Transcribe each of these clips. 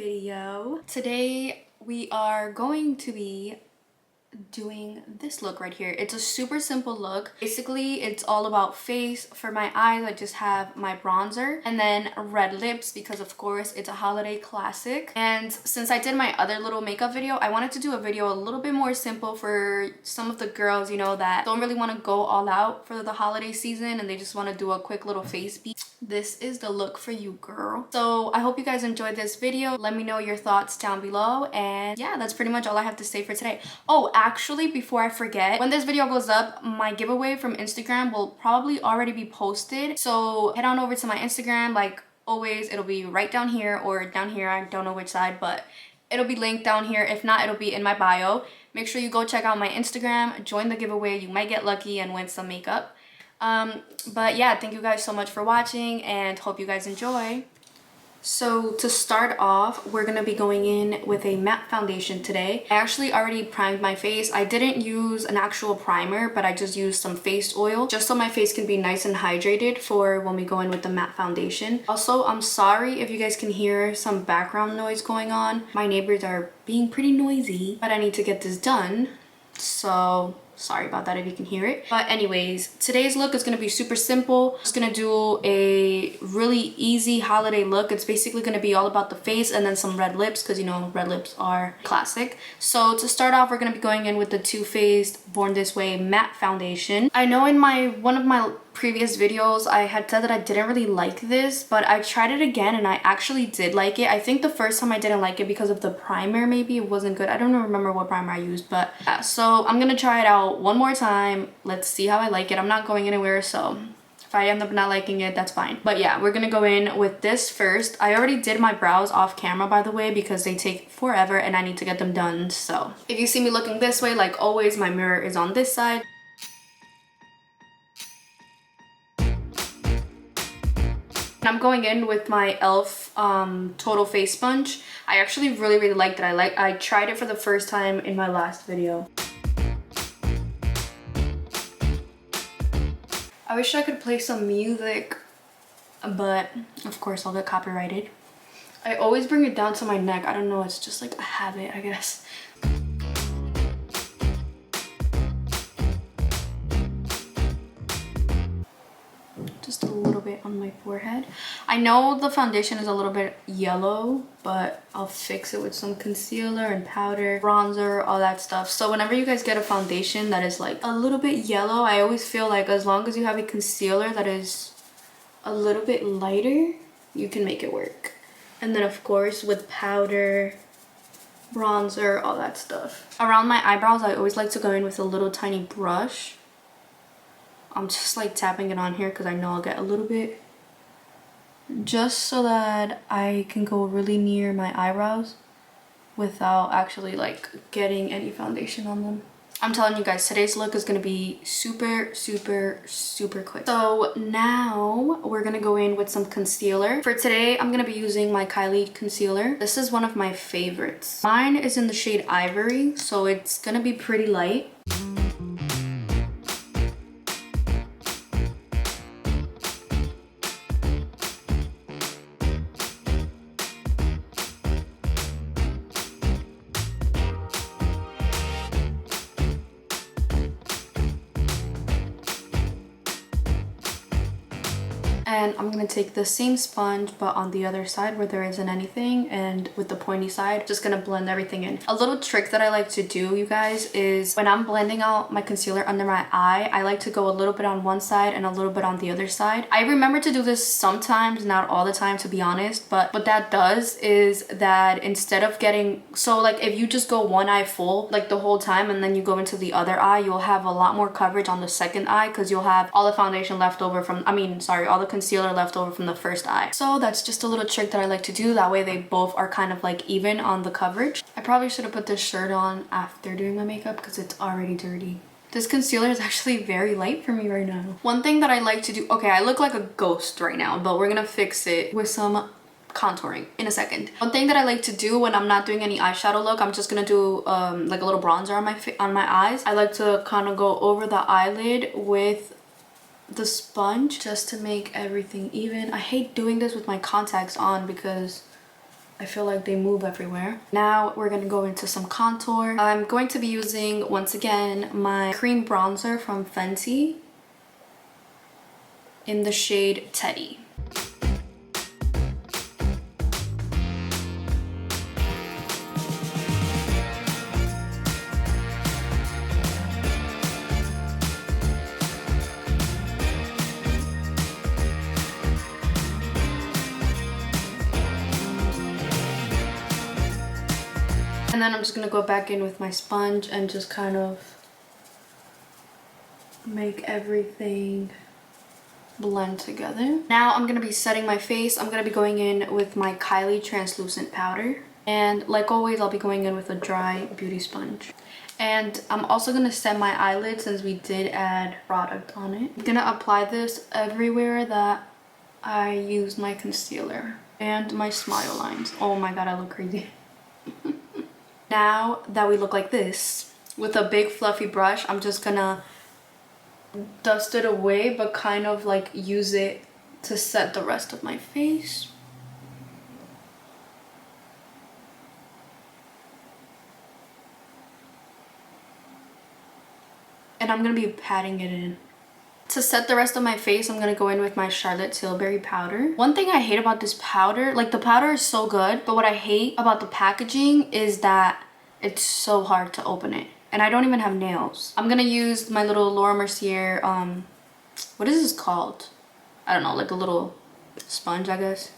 video. Today we are going to be doing this look right here. It's a super simple look. Basically, it's all about face. For my eyes, I just have my bronzer and then red lips because of course it's a holiday classic. And since I did my other little makeup video, I wanted to do a video a little bit more simple for some of the girls, you know, that don't really want to go all out for the holiday season and they just want to do a quick little face beat. This is the look for you, girl. So I hope you guys enjoyed this video. Let me know your thoughts down below, and yeah, that's pretty much all I have to say for today. Oh, actually, before I forget, when this video goes up, my giveaway from Instagram will probably already be posted. So head on over to my Instagram. Like always, it'll be right down here or down here. I don't know which side, but it'll be linked down here. If not, it'll be in my bio. Make sure you go check out my Instagram, join the giveaway. You might get lucky and win some makeup. But yeah, thank you guys so much for watching and hope you guys enjoy. So to start off, we're gonna be going in with a matte foundation today. I actually already primed my face. I didn't use an actual primer, but I just used some face oil just so my face can be nice and hydrated for when we go in with the matte foundation. Also, I'm sorry if you guys can hear some background noise going on. My neighbors are being pretty noisy, but I need to get this done. So sorry about that if you can hear it. But anyways, today's look is going to be super simple. Just going to do a really easy holiday look. It's basically going to be all about the face and then some red lips because, you know, red lips are classic. So to start off, we're going to be going in with the Too Faced Born This Way matte foundation. I know in one of my previous videos I had said that I didn't really like this, but I tried it again and I actually did like it. I think the first time I didn't like it because of the primer. Maybe it wasn't good. I don't remember what primer I used, but yeah, so I'm gonna try it out one more time. Let's see how I like it. I'm not going anywhere, so if I end up not liking it, that's fine. But yeah, we're gonna go in with this first. I already did my brows off camera, by the way, because they take forever and I need to get them done. So if you see me looking this way, like always, my mirror is on this side. I'm going in with my e.l.f. Total Face Sponge. I actually really liked it. I tried it for the first time in my last video. I wish I could play some music, but of course I'll get copyrighted. I always bring it down to my neck. I don't know, it's just like a habit, I guess. Just a little bit on my forehead. I know the foundation is a little bit yellow, but I'll fix it with some concealer and powder, bronzer, all that stuff. So whenever you guys get a foundation that is like a little bit yellow, I always feel like as long as you have a concealer that is a little bit lighter, you can make it work. And then of course with powder, bronzer, all that stuff. Around my eyebrows, I always like to go in with a little tiny brush. I'm just like tapping it on here because I know I'll get a little bit, just so that I can go really near my eyebrows without actually like getting any foundation on them. I'm telling you guys, today's look is gonna be super quick. So now we're gonna go in with some concealer. For today, I'm gonna be using my Kylie concealer. This is one of my favorites. Mine is in the shade Ivory, so it's gonna be pretty light. And I'm gonna take the same sponge but on the other side where there isn't anything, and with the pointy side, just gonna blend everything in. A little trick that I like to do, you guys, is when I'm blending out my concealer under my eye, I like to go a little bit on one side and a little bit on the other side. I remember to do this sometimes, not all the time to be honest, but what that does is that instead of getting, so like if you just go one eye full like the whole time and then you go into the other eye, you'll have a lot more coverage on the second eye because you'll have all the foundation left over from, all the concealer left over from the first eye. So that's just a little trick that I like to do. That way they both are kind of like even on the coverage. I probably should have put this shirt on after doing my makeup because it's already dirty. This concealer is actually very light for me right now. One thing that I like to do, okay, I look like a ghost right now, but we're gonna fix it with some contouring in a second. One thing that I like to do when I'm not doing any eyeshadow look, I'm just gonna do like a little bronzer on my eyes. I like to kind of go over the eyelid with the sponge just to make everything even. I hate doing this with my contacts on because I feel like they move everywhere. Now we're gonna go into some contour. I'm going to be using, once again, my cream bronzer from Fenty in the shade Teddy. And then I'm just gonna go back in with my sponge and just kind of make everything blend together. Now I'm gonna be setting my face. I'm gonna be going in with my Kylie translucent powder. And like always, I'll be going in with a dry beauty sponge. And I'm also gonna set my eyelids since we did add product on it. I'm gonna apply this everywhere that I use my concealer and my smile lines. Oh my god, I look crazy. Now that we look like this, with a big fluffy brush, I'm just gonna dust it away, but kind of like use it to set the rest of my face. And I'm gonna be patting it in. To set the rest of my face, I'm gonna go in with my Charlotte Tilbury powder. One thing I hate about this powder, like the powder is so good, but what I hate about the packaging is that it's so hard to open it. And I don't even have nails. I'm gonna use my little Laura Mercier, what is this called? I don't know, like a little sponge, I guess.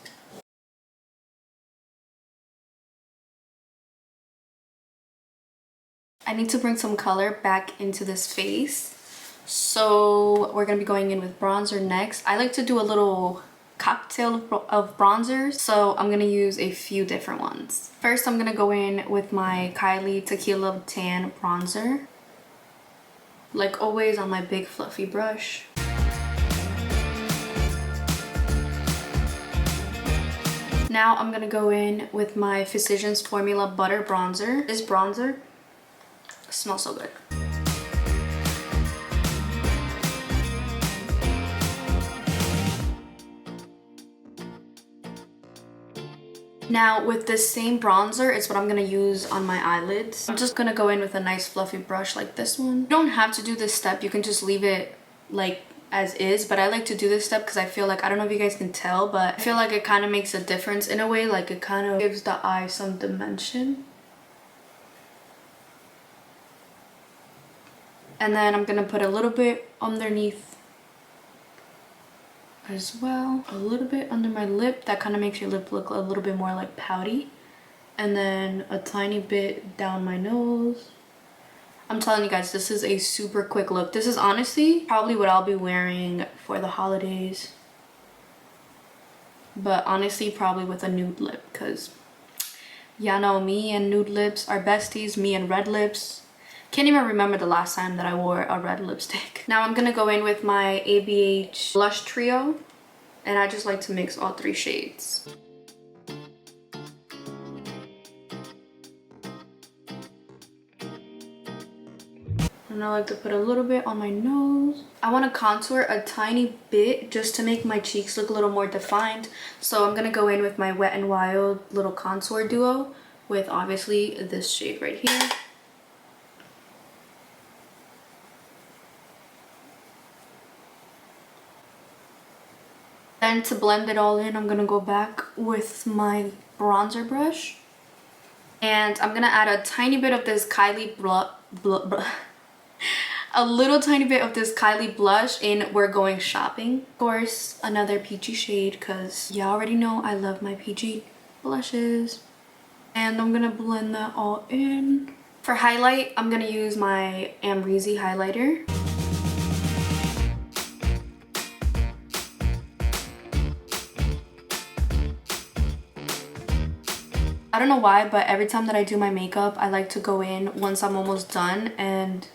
I need to bring some color back into this face. So we're gonna be going in with bronzer next. I like to do a little cocktail of bronzers, so I'm gonna use a few different ones. First, I'm gonna go in with my Kylie Tequila Tan bronzer. Like always, on my big fluffy brush. Now I'm gonna go in with my Physicians Formula Butter Bronzer. This bronzer smells so good. Now with this same bronzer, it's what I'm gonna use on my eyelids. I'm just gonna go in with a nice fluffy brush like this one. You don't have to do this step, you can just leave it like as is, but I like to do this step because I feel like, I don't know if you guys can tell, but I feel like it kind of makes a difference in a way, like it kind of gives the eye some dimension. And then I'm gonna put a little bit underneath as well, a little bit under my lip. That kind of makes your lip look a little bit more like pouty. And then a tiny bit down my nose. I'm telling you guys, this is a super quick look. This is honestly probably what I'll be wearing for the holidays, but honestly probably with a nude lip, because y'all know me and nude lips are besties. Me and red lips. Can't even remember the last time that I wore a red lipstick. Now I'm gonna go in with my ABH Blush Trio, and I just like to mix all three shades. And I like to put a little bit on my nose. I want to contour a tiny bit just to make my cheeks look a little more defined. So I'm gonna go in with my Wet n Wild little contour duo with obviously this shade right here. Then to blend it all in, I'm gonna go back with my bronzer brush. And I'm gonna add a tiny bit of this Kylie a little tiny bit of this Kylie blush in We're Going Shopping. Of course, another peachy shade, because y'all already know I love my peachy blushes. And I'm gonna blend that all in. For highlight, I'm gonna use my Amrezy highlighter. I don't know why, but every time that I do my makeup, I like to go in once I'm almost done and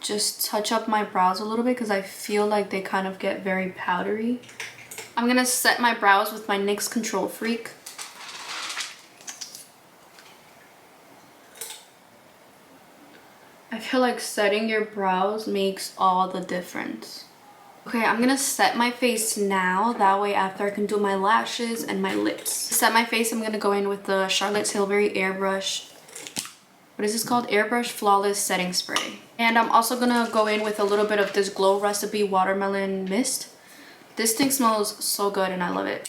just touch up my brows a little bit because I feel like they kind of get very powdery. I'm gonna set my brows with my NYX Control Freak. I feel like setting your brows makes all the difference. Okay, I'm gonna set my face now. That way after I can do my lashes and my lips. To set my face, I'm gonna go in with the Charlotte Tilbury Airbrush. What is this called? Airbrush Flawless Setting Spray. And I'm also gonna go in with a little bit of this Glow Recipe Watermelon Mist. This thing smells so good and I love it.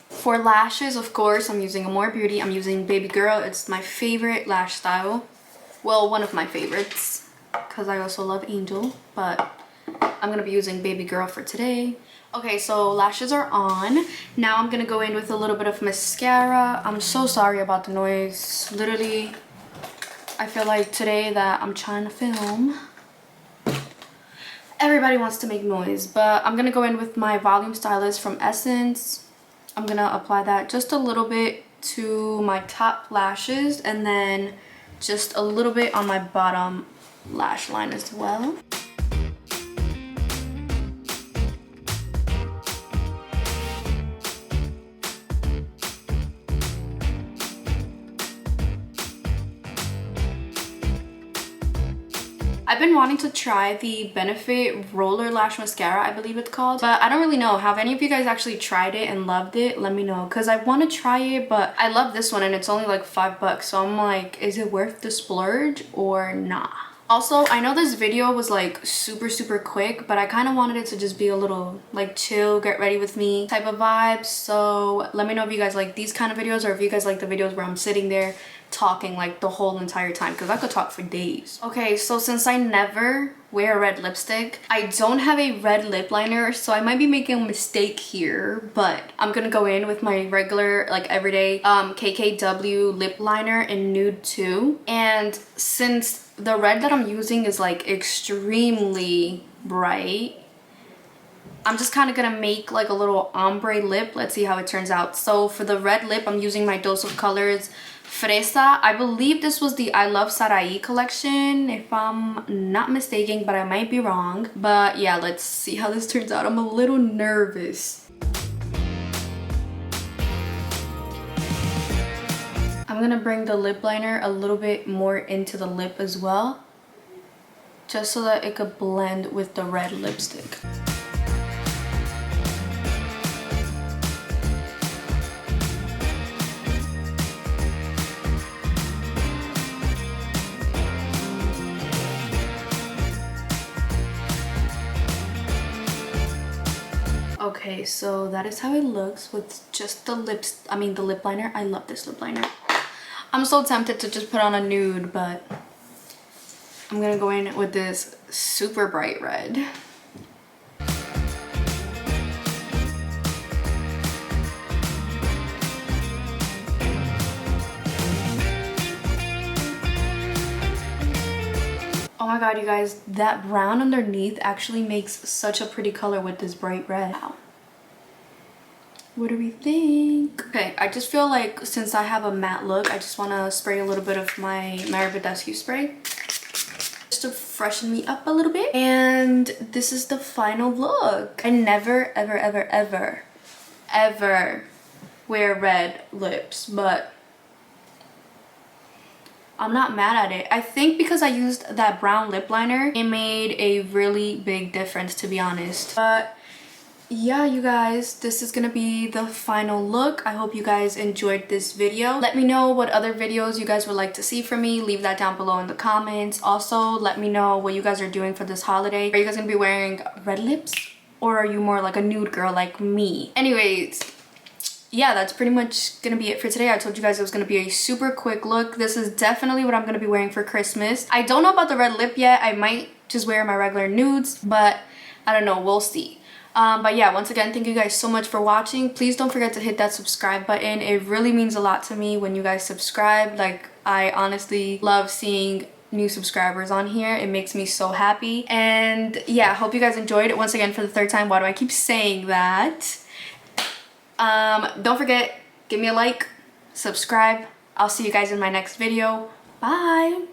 For lashes, of course, I'm using Amore Beauty. I'm using Baby Girl. It's my favorite lash style. Well, one of my favorites, because I also love Angel, but I'm gonna be using Baby Girl for today. Okay, so lashes are on. Now I'm gonna go in with a little bit of mascara. I'm so sorry about the noise. Literally, I feel like today that I'm trying to film, everybody wants to make noise, but I'm gonna go in with my Volume Stylist from Essence. I'm gonna apply that just a little bit to my top lashes and then just a little bit on my bottom lash line as well. I've been wanting to try the Benefit Roller Lash Mascara, I believe it's called, but I don't really know. Have any of you guys actually tried it and loved it? Let me know, because I want to try it, but I love this one and it's only like $5, so I'm like, is it worth the splurge or not? Also, I know this video was like super quick, but I kind of wanted it to just be a little like chill, get ready with me type of vibe. So let me know if you guys like these kind of videos or if you guys like the videos where I'm sitting there talking like the whole entire time, because I could talk for days. Okay, so since I never wear red lipstick, I don't have a red lip liner, so I might be making a mistake here, but I'm gonna go in with my regular like everyday KKW lip liner in Nude 2. And since the red that I'm using is like extremely bright, I'm just kind of gonna make like a little ombre lip. Let's see how it turns out. So for the red lip, I'm using my Dose of Colors Fresa. I believe this was the I Love Sarai collection, if I'm not mistaken, but I might be wrong. But yeah, let's see how this turns out. I'm a little nervous. I'm gonna bring the lip liner a little bit more into the lip as well, just so that it could blend with the red lipstick. Okay, so that is how it looks with just the the lip liner. I love this lip liner. I'm so tempted to just put on a nude, but I'm gonna go in with this super bright red. Oh my god, you guys, that brown underneath actually makes such a pretty color with this bright red. Wow. What do we think? Okay, I just feel like since I have a matte look, I just want to spray a little bit of my Mary Badescu spray just to freshen me up a little bit. And this is the final look. I never ever wear red lips, but I'm not mad at it. I think because I used that brown lip liner, it made a really big difference, to be honest. But yeah, you guys, this is gonna be the final look. I hope you guys enjoyed this video. Let me know what other videos you guys would like to see from me. Leave that down below in the comments. Also, let me know what you guys are doing for this holiday. Are you guys gonna be wearing red lips, or are you more like a nude girl like me? Anyways, yeah, that's pretty much gonna be it for today. I told you guys it was gonna be a super quick look. This is definitely what I'm gonna be wearing for Christmas. I don't know about the red lip yet. I might just wear my regular nudes, but I don't know, we'll see. But yeah, once again, thank you guys so much for watching. Please don't forget to hit that subscribe button. It really means a lot to me when you guys subscribe. Like, I honestly love seeing new subscribers on here. It makes me so happy. And yeah, hope you guys enjoyed it. Once again, for the third time, why do I keep saying that? Don't forget, give me a like, subscribe. I'll see you guys in my next video. Bye.